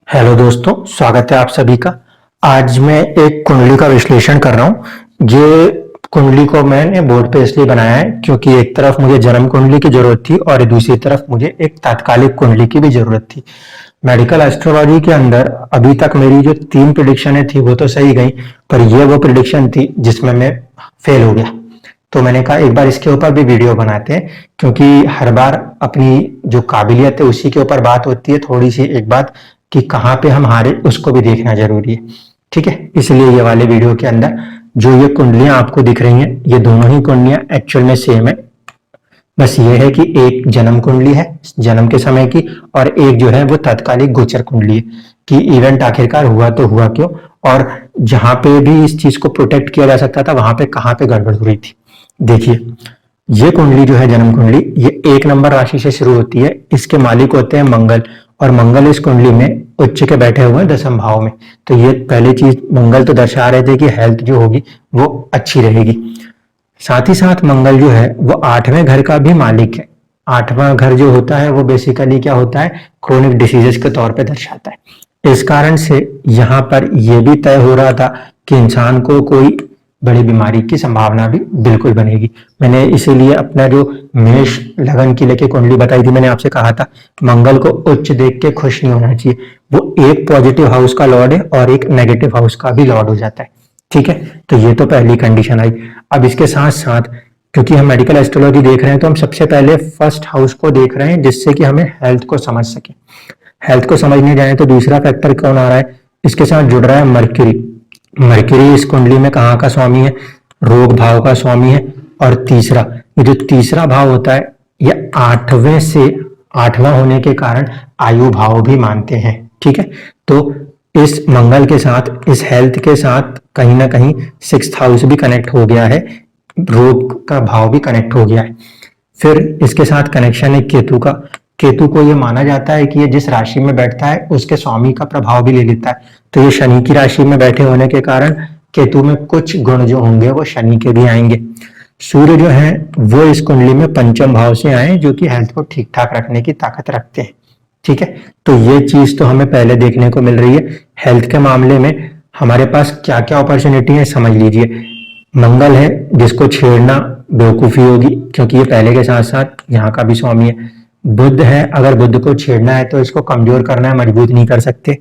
Hello दोस्तों, स्वागत है आप सभी का। आज मैं एक कुंडली का विश्लेषण कर रहा हूँ। ये कुंडली को मैंने बोर्ड पे इसलिए बनाया है क्योंकि एक तरफ मुझे जन्म कुंडली की जरूरत थी और दूसरी तरफ मुझे एक तात्कालिक कुंडली की भी जरूरत थी। मेडिकल एस्ट्रोलॉजी के अंदर अभी तक मेरी जो 3 प्रिडिक्शनें थी वो तो सही गई, पर ये वो प्रिडिक्शन थी जिसमें मैं फेल हो गया। तो मैंने कहा एक बार इसके ऊपर भी वीडियो बनाते हैं, क्योंकि हर बार अपनी जो काबिलियत है उसी के ऊपर बात होती है। थोड़ी सी एक बात कि कहाँ पे हम हारे उसको भी देखना जरूरी है। ठीक है, इसलिए ये वाले वीडियो के अंदर जो ये कुंडलियां आपको दिख रही हैं, ये दोनों ही कुंडलियां एक्चुअल में सेम है। बस ये है कि एक जन्म कुंडली है जन्म के समय की, और एक जो है वो तात्कालिक गोचर कुंडली है कि इवेंट आखिरकार हुआ तो हुआ क्यों, और जहां पे भी इस चीज को प्रोटेक्ट किया जा सकता था वहां पे कहाँ पे गड़बड़ हो रही थी। देखिए, ये कुंडली जो है जन्म कुंडली, ये 1 नंबर राशि से शुरू होती है। इसके मालिक होते हैं मंगल, और मंगल इस कुंडली में उच्च के बैठे हुए हैं 10वें भाव में। तो ये पहली चीज मंगल तो दर्शा रहे थे कि हेल्थ जो होगी वो अच्छी रहेगी। साथ ही साथ मंगल जो है वो 8वें घर का भी मालिक है। 8वां घर जो होता है वो बेसिकली क्या होता है, क्रोनिक डिसीजेस के तौर पे दर्शाता है। इस कारण से यहाँ पर यह भी तय हो रहा था कि इंसान को कोई बड़ी बीमारी की संभावना भी बिल्कुल बनेगी। मैंने इसीलिए अपना जो मेष लगन की लेके कुंडली बताई थी, मैंने आपसे कहा था मंगल को उच्च देख के खुश नहीं होना चाहिए। वो एक पॉजिटिव हाउस का लॉर्ड है और एक नेगेटिव हाउस का भी लॉर्ड हो जाता है। ठीक है, तो ये तो पहली कंडीशन आई। अब इसके साथ साथ क्योंकि हम मेडिकल एस्ट्रोलॉजी देख रहे हैं तो हम सबसे पहले फर्स्ट हाउस को देख रहे हैं, जिससे कि हमें हेल्थ को समझ सके। हेल्थ को समझने जाए तो दूसरा फैक्टर कौन आ रहा है, इसके साथ जुड़ रहा है मर्क्यूरी। मर्क्यूरी इस कुंडली में कहाँ का स्वामी है, रोग भाव का स्वामी है। और तीसरा, ये जो तीसरा भाव होता है ये 8वां होने के कारण आयु भाव भी मानते हैं। ठीक है, तो इस मंगल के साथ, इस हेल्थ के साथ कहीं ना कहीं 6th हाउस भी कनेक्ट हो गया है, रोग का भाव भी कनेक्ट हो गया है। फिर इसके साथ कनेक्शन है केतु का। केतु को ये माना जाता है कि ये जिस राशि में बैठता है उसके स्वामी का प्रभाव भी ले लेता है। तो ये शनि की राशि में बैठे होने के कारण केतु में कुछ गुण जो होंगे वो शनि के भी आएंगे। सूर्य जो है वो इस कुंडली में 5म भाव से आए, जो कि हेल्थ को ठीक ठाक रखने की ताकत रखते हैं। ठीक है, तो ये चीज तो हमें पहले देखने को मिल रही है। हेल्थ के मामले में हमारे पास क्या क्या अपॉर्चुनिटी है समझ लीजिए। मंगल है जिसको छेड़ना बेवकूफी होगी, क्योंकि ये पहले के साथ साथ यहाँ का भी स्वामी है। बुध है, अगर बुध को छेड़ना है तो इसको कमजोर करना है, मजबूत नहीं कर सकते।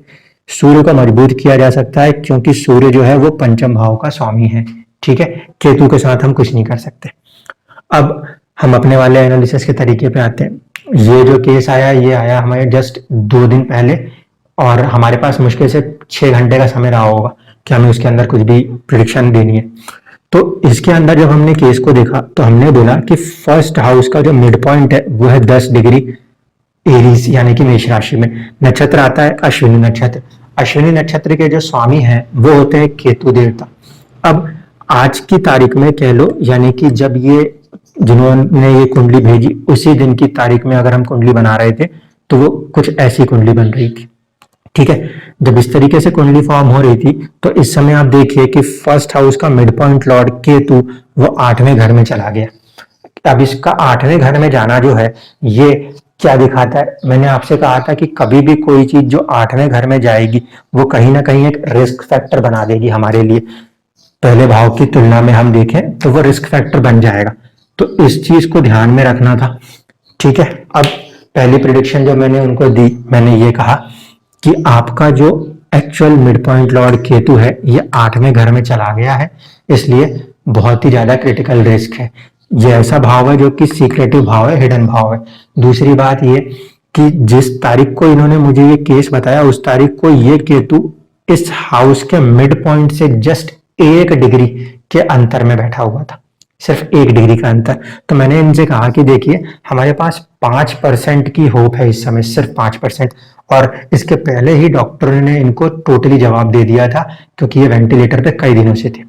सूर्य को मजबूत किया जा सकता है क्योंकि सूर्य जो है वो 5म भाव का स्वामी है। ठीक है, केतु के साथ हम कुछ नहीं कर सकते। अब हम अपने वाले एनालिसिस के तरीके पे आते हैं। ये जो केस आया, ये आया हमारे जस्ट 2 दिन पहले, और हमारे पास मुश्किल से 6 घंटे का समय रहा होगा कि हमें उसके अंदर कुछ भी प्रिडिक्शन देनी है। तो इसके अंदर जब हमने केस को देखा तो हमने बोला कि फर्स्ट हाउस का जो मिड पॉइंट है वो है 10 डिग्री एरीज यानी कि मेष राशि में। नक्षत्र आता है अश्विनी नक्षत्र। अश्विनी नक्षत्र के जो स्वामी हैं वो होते हैं केतु देवता। अब आज की तारीख में कह लो, यानी कि जब ये जिन्होंने ये कुंडली भेजी उसी दिन की तारीख में अगर हम कुंडली बना रहे थे तो वो कुछ ऐसी कुंडली बन रही थी। ठीक है, जब इस तरीके से कुंडली फॉर्म हो रही थी तो इस समय आप देखिए कि फर्स्ट हाउस का मिड पॉइंट लॉर्ड केतु वो 8वें घर में चला गया। अब इसका 8वें घर में जाना जो है ये क्या दिखाता है, मैंने आपसे कहा था कि कभी भी कोई चीज जो 8वें घर में जाएगी वो कहीं ना कहीं एक रिस्क फैक्टर बना देगी हमारे लिए। पहले भाव की तुलना में हम देखें तो वो रिस्क फैक्टर बन जाएगा, तो इस चीज को ध्यान में रखना था। ठीक है, अब पहली प्रिडिक्शन जो मैंने उनको दी, मैंने ये कहा कि आपका जो actual mid point Lord Ketu है ये 8वें घर में चला गया है, इसलिए बहुत ही ज्यादा क्रिटिकल रिस्क है। ये ऐसा भाव है जो कि सीक्रेटिव भाव है, हिडन भाव है। दूसरी बात ये कि जिस तारीख को इन्होंने मुझे ये केस बताया उस तारीख को ये केतु इस हाउस के मिड पॉइंट से जस्ट 1 डिग्री के अंतर में बैठा हुआ था, सिर्फ 1 डिग्री का अंतर। तो मैंने इनसे कहा कि देखिए हमारे पास 5% की होप है इस समय, सिर्फ 5%, और इसके पहले ही डॉक्टर ने इनको टोटली जवाब दे दिया था क्योंकि ये वेंटिलेटर पे कई दिनों से थे।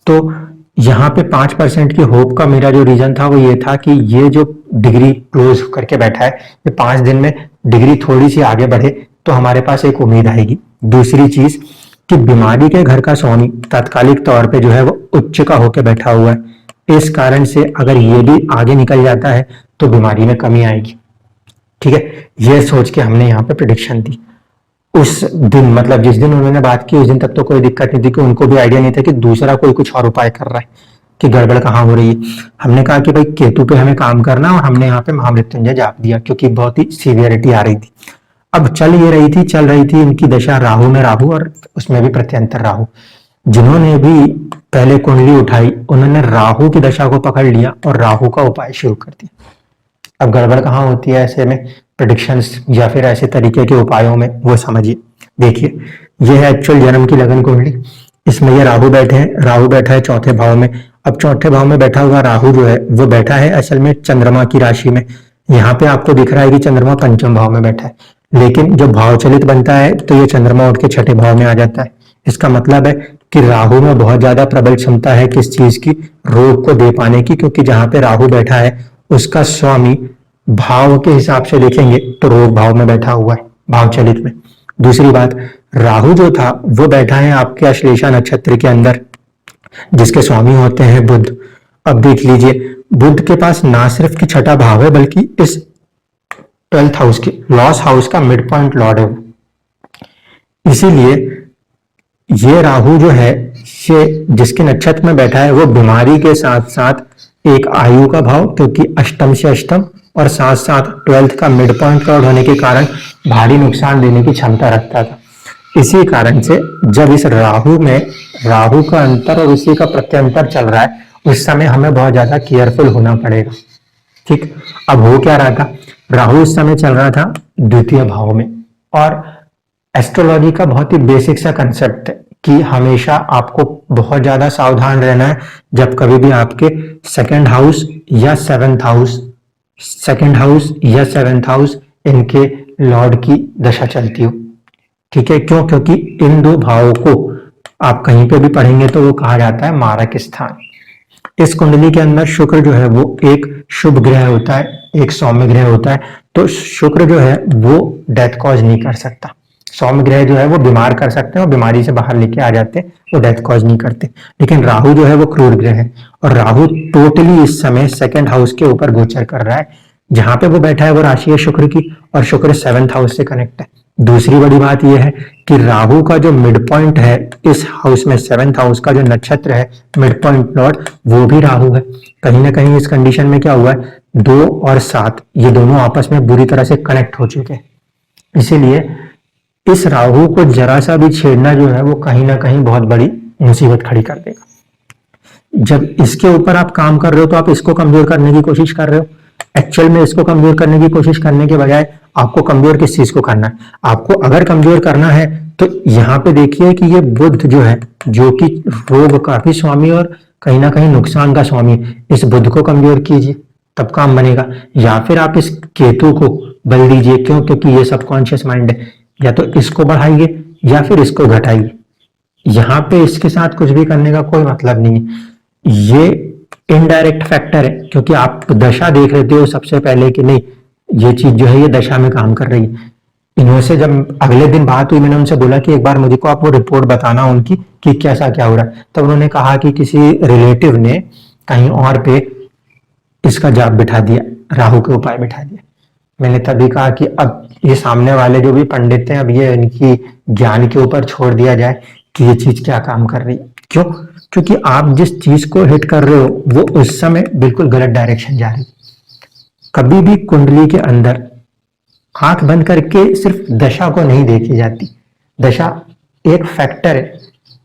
तो यहाँ पे 5% की होप का मेरा जो रीजन था वो ये था कि ये जो डिग्री क्लोज करके बैठा है, ये 5 दिन में डिग्री थोड़ी सी आगे बढ़े तो हमारे पास एक उम्मीद आएगी। दूसरी चीज कि बीमारी के घर का स्वामी तात्कालिक तौर पे जो है वो उच्च का होकर बैठा हुआ है। इस कारण से अगर ये भी आगे निकल जाता है तो बीमारी में कमी आएगी। ठीक है, यह सोच के हमने यहाँ पे प्रिडिक्शन दी। उस दिन मतलब जिस दिन उन्होंने बात की उस दिन तक तो कोई दिक्कत नहीं थी कि उनको भी आइडिया नहीं था कि दूसरा कोई कुछ और उपाय कर रहा है कि गड़बड़ कहाँ हो रही है। हमने कहा कि भाई केतु पे हमें काम करना और हमने यहाँ पे महामृत्युंजय जाप दिया क्योंकि बहुत ही सीवियरिटी आ रही थी। अब चल रही थी इनकी दशा राहु में राहु और उसमें भी प्रत्यंतर राहु। जिन्होंने भी पहले कुंडली उठाई उन्होंने राहु की दशा को पकड़ लिया और राहु का उपाय शुरू कर दिया। अब गड़बड़ कहाँ होती है ऐसे में प्रेडिक्शंस या फिर ऐसे तरीके के उपायों में, वो समझिए। देखिए ये है एक्चुअल जन्म की लगन कुंडली। इसमें ये राहु बैठे हैं, राहु बैठा है चौथे भाव में। अब चौथे भाव में बैठा हुआ राहु जो है वो बैठा है असल में चंद्रमा की राशि में। यहाँ पे आपको दिख रहा है कि चंद्रमा पंचम भाव में बैठा है, लेकिन जब भाव चलित बनता है तो ये चंद्रमा उठ के छठे भाव में आ जाता है। इसका मतलब है कि राहु में बहुत ज्यादा प्रबल क्षमता है किस चीज की, रोग को दे पाने की, क्योंकि जहां पे राहु बैठा है उसका स्वामी भाव के हिसाब से देखेंगे तो रोग भाव में बैठा हुआ है भाव चलित में। दूसरी बात, राहु जो था वो बैठा है आपके अश्लेषा नक्षत्र के अंदर जिसके स्वामी होते हैं बुध। अब देख लीजिए बुध के पास ना सिर्फ की छठा भाव है बल्कि इस 12th हाउस के लॉस हाउस का मिड पॉइंट लॉर्ड है। इसीलिए ये राहु जो है ये जिसके नक्षत्र में बैठा है वो बीमारी के साथ साथ एक आयु का भाव, क्योंकि अष्टम से अष्टम और साथ साथ 12th का मिड पॉइंट लॉर्ड होने के कारण भारी नुकसान देने की क्षमता रखता था। इसी कारण से जब इस राहु में राहु का अंतर और उसी का प्रत्यंतर चल रहा है उस समय हमें बहुत ज्यादा केयरफुल होना पड़ेगा। ठीक, अब हो क्या रहा था, राहु उस समय चल रहा था द्वितीय भाव में। और एस्ट्रोलॉजी का बहुत ही बेसिक सा कंसेप्ट है कि हमेशा आपको बहुत ज्यादा सावधान रहना है जब कभी भी आपके सेकंड हाउस या सेवेंथ हाउस इनके लॉर्ड की दशा चलती हो। ठीक है, क्यों? क्योंकि इन दो भावों को आप कहीं पे भी पढ़ेंगे तो वो कहा जाता है मारक स्थान। इस कुंडली के अंदर शुक्र जो है वो एक शुभ ग्रह होता है, एक सौम्य ग्रह होता है। तो शुक्र जो है वो डेथ कॉज नहीं कर सकता। सौम्य ग्रह जो है वो बीमार कर सकते हैं और बीमारी से बाहर लेके आ जाते हैं, वो डेथ कॉज नहीं करते। लेकिन राहु जो है वो क्रूर ग्रह है और राहु टोटली इस समय सेकंड हाउस के ऊपर गोचर कर रहा है। जहां पे वो बैठा है वो राशि है शुक्र की और शुक्र 7th हाउस से कनेक्ट है। दूसरी बड़ी बात यह है कि राहु का जो मिड पॉइंट है इस हाउस में 7th हाउस का जो नक्षत्र है मिड पॉइंट लॉर्ड वो भी राहु है। कहीं ना कहीं इस कंडीशन में क्या हुआ है, 2 और 7 ये दोनों आपस में बुरी तरह से कनेक्ट हो चुके हैं। इसीलिए इस राहु को जरा सा भी छेड़ना जो है वो कहीं ना कहीं बहुत बड़ी मुसीबत खड़ी कर देगा। जब इसके ऊपर आप काम कर रहे हो तो आप इसको कमजोर करने की कोशिश कर रहे हो। एक्चुअल में इसको कमजोर करने की कोशिश करने के बजाय आपको कमजोर किस चीज को करना है, आपको अगर कमजोर करना है तो यहाँ पे देखिए कि ये बुध जो है जो कि रोग का भी स्वामी और कहीं ना कहीं नुकसान का स्वामी, इस बुध को कमजोर कीजिए तब काम बनेगा। या फिर आप इस केतु को बल दीजिए, क्यों? क्योंकि ये सबकॉन्शियस माइंड है। या तो इसको बढ़ाइए या फिर इसको घटाइए। यहाँ पे इसके साथ कुछ भी करने का कोई मतलब नहीं है। ये इनडायरेक्ट फैक्टर है क्योंकि आप दशा देख लेते हो सबसे पहले कि नहीं ये चीज जो है ये दशा में काम कर रही है। इनसे जब अगले दिन बात हुई मैंने उनसे बोला कि एक बार मुझे को आप वो रिपोर्ट बताना उनकी कि कैसा क्या हो रहा है। तब उन्होंने कहा कि किसी रिलेटिव ने कहीं और पे इसका जाप बिठा दिया, राहु के उपाय बिठा दिया। मैंने तभी कहा कि अब ये सामने वाले जो भी पंडित हैं अब ये इनकी ज्ञान के ऊपर छोड़ दिया जाए कि ये चीज क्या काम कर रही है। क्यों? क्योंकि आप जिस चीज को हिट कर रहे हो वो उस समय बिल्कुल गलत डायरेक्शन जा रही है। कभी भी कुंडली के अंदर आंख बंद करके सिर्फ दशा को नहीं देखी जाती। दशा एक फैक्टर है,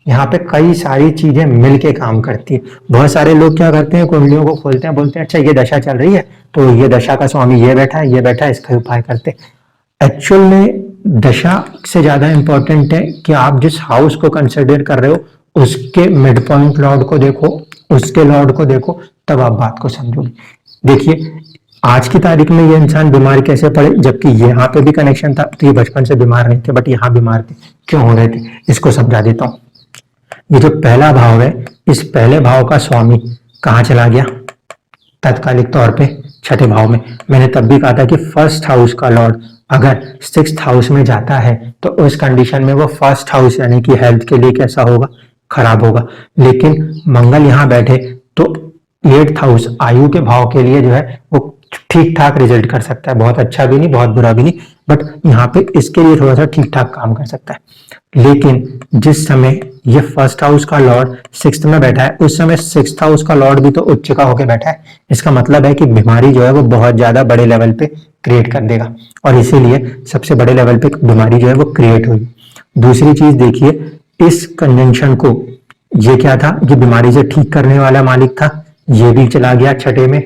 यहाँ पे कई सारी चीजें मिलके काम करती है। बहुत सारे लोग क्या करते हैं, कुंडलियों को खोलते हैं, बोलते हैं अच्छा ये दशा चल रही है तो ये दशा का स्वामी ये बैठा है, ये बैठा है, इसका उपाय करते हैं। एक्चुअल में दशा से ज्यादा इंपॉर्टेंट है कि आप जिस हाउस को कंसिडर कर रहे हो उसके मिड पॉइंट लॉर्ड को देखो, उसके लॉर्ड को देखो, तब आप बात को समझोगे। देखिए आज की तारीख में ये इंसान बीमार कैसे पड़े, जबकि यहाँ पे भी कनेक्शन था। तो ये बचपन से बीमार नहीं थे बट यहाँ बीमार थे, क्यों हो रहे थे इसको समझा देता हूँ। ये जो पहला भाव है इस पहले भाव का स्वामी कहाँ चला गया, तात्कालिक तौर पे छठे भाव में। मैंने तब भी कहा था कि फर्स्ट हाउस का लॉर्ड अगर 6th हाउस में जाता है तो उस कंडीशन में वो फर्स्ट हाउस यानी कि हेल्थ के लिए कैसा होगा, खराब होगा। लेकिन मंगल यहाँ बैठे तो 8th हाउस आयु के भाव के लिए जो है वो ठीक ठाक रिजल्ट कर सकता है, बहुत अच्छा भी नहीं बहुत बुरा भी नहीं, बट यहाँ पे इसके लिए थोड़ा सा ठीक ठाक काम कर सकता है। लेकिन जिस समय ये फर्स्ट हाउस का लॉर्ड सिक्स्थ में बैठा है, उस समय सिक्स्थ हाउस का लॉर्ड भी तो उच्च का होकर बैठा है। इसका मतलब है कि बीमारी जो है वो बहुत ज्यादा बड़े लेवल पे क्रिएट कर देगा, और इसीलिए सबसे बड़े लेवल पे बीमारी जो है वो क्रिएट हुई। दूसरी चीज देखिए, इस कंजंक्शन को, ये क्या था, ये बीमारी से ठीक करने वाला मालिक था, ये भी चला गया छठे में,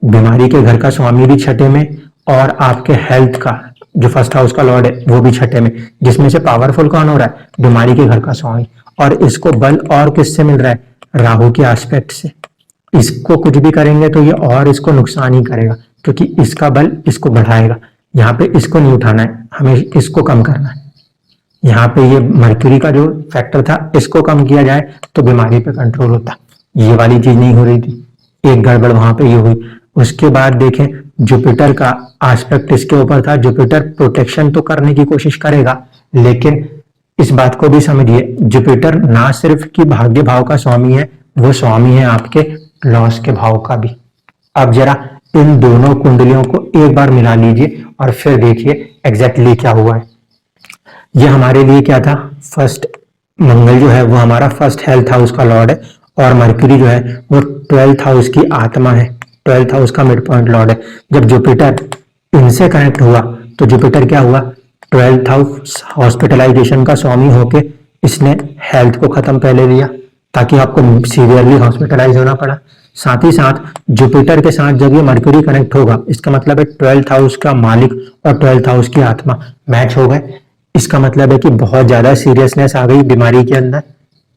बीमारी के घर का स्वामी भी छठे में, और आपके हेल्थ का जो फर्स्ट हाउस का लॉर्ड है वो भी छठे में, जिसमें से पावरफुल कौन हो रहा है, बीमारी के घर का स्वामी। और इसको बल और किससे मिल रहा है, राहु के एस्पेक्ट से। इसको कुछ भी करेंगे तो ये और इसको नुकसान ही करेगा, क्योंकि इसका बल इसको बढ़ाएगा। यहाँ पे इसको नहीं उठाना है, हमें इसको कम करना है। यहाँ पे ये मर्क्यूरी का जो फैक्टर था इसको कम किया जाए तो बीमारी पे कंट्रोल होता। ये वाली चीज नहीं हो रही थी, एक गड़बड़ वहां पे ये हुई। उसके बाद देखें, जुपिटर का एस्पेक्ट इसके ऊपर था। जुपिटर प्रोटेक्शन तो करने की कोशिश करेगा, लेकिन इस बात को भी समझिए, जुपिटर ना सिर्फ कि भाग्य भाव का स्वामी है, वो स्वामी है आपके लॉस के भाव का भी। अब जरा इन दोनों कुंडलियों को एक बार मिला लीजिए और फिर देखिए एग्जैक्टली क्या हुआ है। ये हमारे लिए क्या था, फर्स्ट मंगल जो है वो हमारा फर्स्ट हेल्थ हाउस का लॉर्ड है, और मर्क्यूरी जो है वो 12th हाउस की आत्मा है, 12th हाउस का मिड पॉइंट लॉर्ड है। जब जुपिटर इनसे कनेक्ट हुआ तो जुपिटर क्या हुआ, 12th हाउस हॉस्पिटलाइजेशन का स्वामी होके इसने हेल्थ को खत्म पहले लिया, ताकि आपको सीवियरली हॉस्पिटलाइज होना पड़ा। साथ ही साथ जुपिटर के साथ जब ये मर्क्यूरी कनेक्ट होगा, इसका मतलब है 12th हाउस का मालिक और 12th हाउस की आत्मा मैच हो गए। इसका मतलब है कि बहुत ज्यादा सीरियसनेस आ गई बीमारी के अंदर।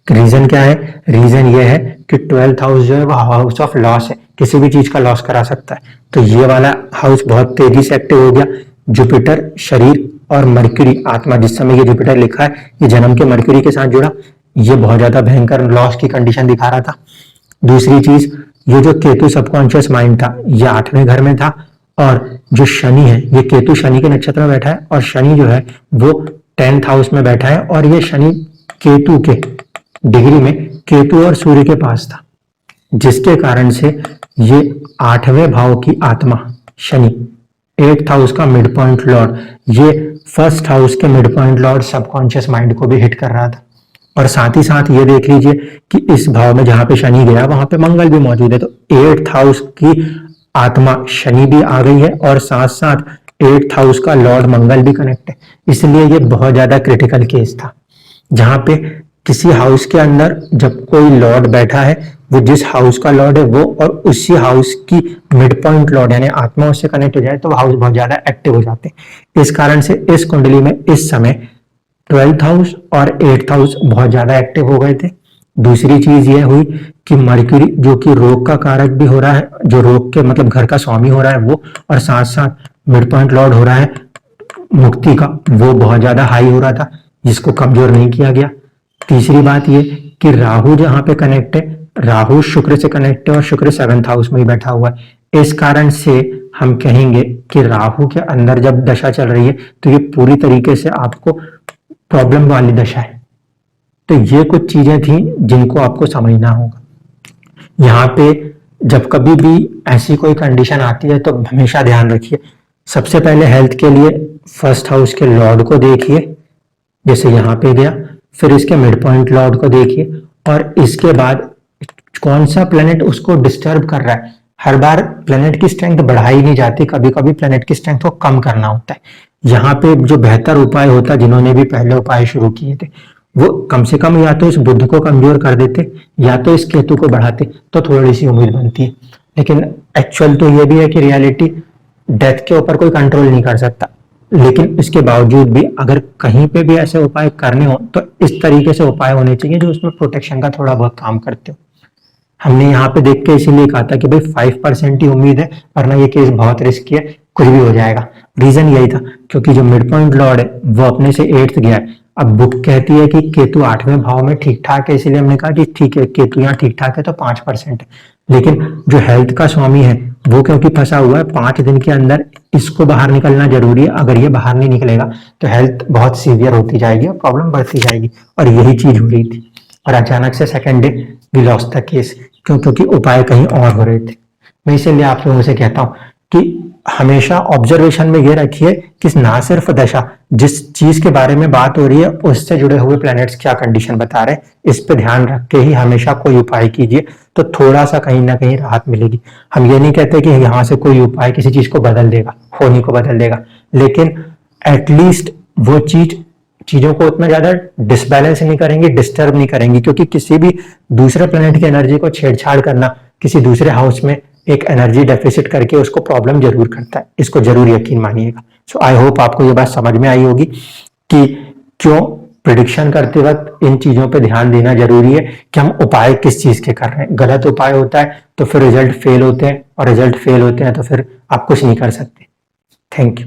रीजन क्या है, रीजन ये है कि 12th हाउस जो है वो हाउस ऑफ लॉस है, किसी भी चीज का लॉस करा सकता है। तो ये वाला हाउस बहुत तेजी से एक्टिव हो गया। जुपिटर शरीर और मर्क्यूरी आत्मा, जिस समय ये जुपिटर लिखा है ये जन्म के मर्क्यूरी के साथ जुड़ा, ये बहुत ज्यादा भयंकर लॉस की कंडीशन दिखा रहा था। दूसरी चीज, ये जो केतु सबकॉन्शियस माइंड था ये 8वें घर में था, और जो शनि है ये केतु शनि के नक्षत्र में बैठा है, और शनि जो है वो 10th हाउस में बैठा है, और ये शनि केतु के डिग्री में केतु और सूर्य के पास था, जिसके कारण से ये 8वें भाव की आत्मा शनि 8th हाउस का मिड पॉइंट लॉर्ड, ये फर्स्ट हाउस के mid point Lord subconscious mind को भी हिट कर रहा था। और साथ ही साथ ये देख लीजिए कि इस भाव में जहां पे शनि गया वहां पे मंगल भी मौजूद है, तो 8th हाउस की आत्मा शनि भी आ गई है, और साथ साथ 8th हाउस का लॉर्ड मंगल भी कनेक्ट है। इसलिए ये बहुत ज्यादा क्रिटिकल केस था, जहां पे किसी हाउस के अंदर जब कोई लॉर्ड बैठा है, वो जिस हाउस का लॉर्ड है वो और उसी हाउस की मिड पॉइंट लॉर्ड यानी आत्मा उससे कनेक्ट हो जाए तो हाउस बहुत ज्यादा एक्टिव हो जाते हैं। इस कारण से इस कुंडली में इस समय 12th हाउस और 8th हाउस बहुत ज्यादा एक्टिव हो गए थे। दूसरी चीज ये हुई कि मर्क्यूरी जो कि रोग का कारक भी हो रहा है, जो रोग के मतलब घर का स्वामी हो रहा है वो, और साथ साथ मिड पॉइंट लॉर्ड हो रहा है मुक्ति का, वो बहुत ज्यादा हाई हो रहा था, जिसको कमजोर नहीं किया गया। तीसरी बात ये कि राहु जहां पे कनेक्ट है, राहु शुक्र से कनेक्ट है, और शुक्र 7th हाउस में ही बैठा हुआ है। इस कारण से हम कहेंगे कि राहु के अंदर जब दशा चल रही है तो ये पूरी तरीके से आपको प्रॉब्लम वाली दशा है। तो ये कुछ चीजें थी जिनको आपको समझना होगा। यहाँ पे जब कभी भी ऐसी कोई कंडीशन आती है तो हमेशा ध्यान रखिए, सबसे पहले हेल्थ के लिए फर्स्ट हाउस के लॉर्ड को देखिए, जैसे यहाँ पे गया, फिर इसके मिड पॉइंट लॉर्ड को देखिए, और इसके बाद कौन सा प्लेनेट उसको डिस्टर्ब कर रहा है। हर बार प्लेनेट की स्ट्रेंथ बढ़ाई नहीं जाती, कभी कभी प्लेनेट की स्ट्रेंथ को कम करना होता है। यहाँ पे जो बेहतर उपाय होता, जिन्होंने भी पहले उपाय शुरू किए थे, वो कम से कम या तो इस बुध को कमजोर कर देते या तो इस केतु को बढ़ाते, तो थोड़ी सी उम्मीद बनती है। लेकिन एक्चुअल तो ये भी है कि रियलिटी डेथ के ऊपर कोई कंट्रोल नहीं कर सकता, लेकिन इसके बावजूद भी अगर कहीं पे भी ऐसे उपाय करने हो तो इस तरीके से उपाय होने चाहिए जो उसमें प्रोटेक्शन का थोड़ा बहुत काम करते हो। हमने यहाँ पे देख के इसीलिए कहा था कि भाई 5% ही उम्मीद है, वरना ये केस बहुत रिस्की है, कुछ भी हो जाएगा। रीजन यही था क्योंकि जो मिड पॉइंट लॉर्ड है वो अपने से 8th गया है। अब बुक कहती है कि केतु 8वें भाव में ठीक ठाक है, इसीलिए हमने कहा कि ठीक है केतु यहाँ ठीक ठाक है तो 5% है। लेकिन जो हेल्थ का स्वामी है वो क्योंकि फंसा हुआ है, 5 दिन के अंदर इसको बाहर निकलना जरूरी है। अगर ये बाहर नहीं निकलेगा तो हेल्थ बहुत सीवियर होती जाएगी और प्रॉब्लम बढ़ती जाएगी, और यही चीज हो रही थी। और अचानक से second day we lost the case, क्योंकि उपाय कहीं और हो रहे थे। मैं इसीलिए आप लोगों से कहता हूँ कि हमेशा ऑब्जर्वेशन में ये रखिए कि ना सिर्फ दशा, जिस चीज के बारे में बात हो रही है उससे जुड़े हुए प्लैनेट्स क्या कंडीशन बता रहे हैं, इस पे ध्यान रख के ही हमेशा कोई उपाय कीजिए, तो थोड़ा सा कहीं ना कहीं राहत मिलेगी। हम ये नहीं कहते कि यहाँ से कोई उपाय किसी चीज को बदल देगा, होनी को बदल देगा, लेकिन एटलीस्ट वो चीजों को उतना ज्यादा डिसबैलेंस नहीं करेंगे, डिस्टर्ब नहीं करेंगे, क्योंकि किसी भी दूसरे प्लेनेट की एनर्जी को छेड़छाड़ करना किसी दूसरे हाउस में एक एनर्जी डेफिसिट करके उसको प्रॉब्लम जरूर करता है, इसको जरूर यकीन मानिएगा। सो आई होप आपको ये बात समझ में आई होगी कि क्यों प्रिडिक्शन करते वक्त इन चीजों पे ध्यान देना जरूरी है कि हम उपाय किस चीज के कर रहे हैं। गलत उपाय होता है तो फिर रिजल्ट फेल होते हैं, और रिजल्ट फेल होते हैं तो फिर आप कुछ नहीं कर सकते। Thank you.